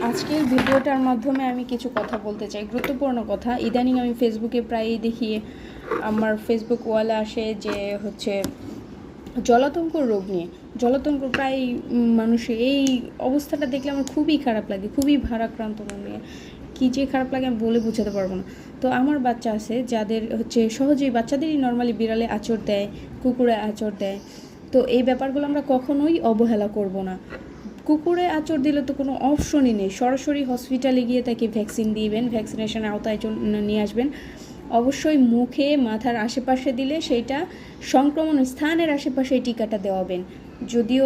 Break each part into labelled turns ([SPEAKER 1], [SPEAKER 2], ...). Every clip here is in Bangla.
[SPEAKER 1] আজকের ভিডিওটার মাধ্যমে আমি কিছু কথা বলতে চাই, গুরুত্বপূর্ণ কথা। ইদানিং আমি ফেসবুকে প্রায়ই দেখি, আমার ফেসবুক ওয়ালে আসে যে হচ্ছে জলাতঙ্ক রোগ নিয়ে। জলাতঙ্ক প্রায় মানুষের এই অবস্থাটা দেখলে আমার খুবই খারাপ লাগে, খুবই ভারাক্রান্ত মন নিয়ে। কী যে খারাপ লাগে আমি বলে বোঝাতে পারবো না। তো আমার বাচ্চা আছে যাদের হচ্ছে সহজেই, বাচ্চাদেরই নর্মালি বিড়ালে আঁচড় দেয়, কুকুরে আঁচড় দেয়। তো এই ব্যাপারগুলো আমরা কখনোই অবহেলা করব না। কুকুরে আঁচড় দিলে তো কোনো অপশনই নেই, সরাসরি হসপিটালে গিয়ে তাকে ভ্যাকসিন দিবেন, ভ্যাকসিনেশনের আওতায় নিয়ে আসবেন। অবশ্যই মুখে, মাথার আশেপাশে দিলে সেইটা সংক্রমণ স্থানের আশেপাশে এই টিকাটা দেওয়াবেন। যদিও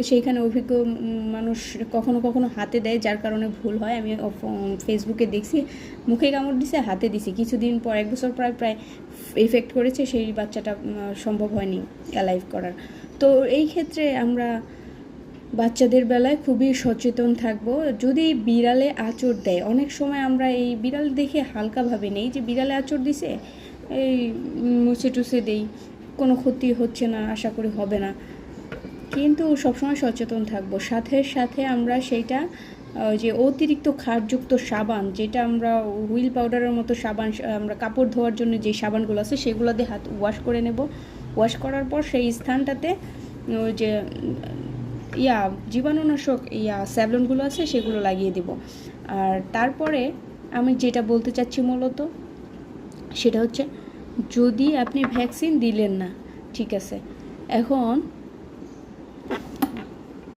[SPEAKER 1] সেইখানে অভিজ্ঞ মানুষ কখনো কখনো হাতে দেয়, যার কারণে ভুল হয়। আমি ফেসবুকে দেখছি মুখে কামড় দিছে, হাতে দিছি, কিছুদিন পর 1 বছর প্রায় এফেক্ট করেছে, সেই বাচ্চাটা সম্ভব হয়নি অ্যালাইভ করার। তো এই ক্ষেত্রে আমরা বাচ্চাদের বেলায় খুবই সচেতন থাকবো। যদি বিড়ালে আঁচড় দেয়, অনেক সময় আমরা এই বিড়াল দেখে হালকাভাবে নেই যে বিড়ালে আঁচড় দিছে, এই মুছে টুছে দেই, কোনো ক্ষতি হচ্ছে না, আশা করি হবে না। কিন্তু সবসময় সচেতন থাকবো। সাথে সাথে আমরা সেইটা যে অতিরিক্ত ক্ষারযুক্ত সাবান, যেটা আমরা হুইল পাউডারের মতো সাবান, আমরা কাপড় ধোয়ার জন্য যে সাবানগুলো আছে সেগুলো দিয়ে হাত ওয়াশ করে নেব। ওয়াশ করার পর সেই স্থানটাতে ওই যে জীবাণুনাশক স্যাভলনগুলো আছে সেগুলো লাগিয়ে দেব। আর তারপরে আমি যেটা বলতে চাচ্ছি মূলত সেটা হচ্ছে, যদি আপনি ভ্যাকসিন দিলেন না, ঠিক আছে, এখন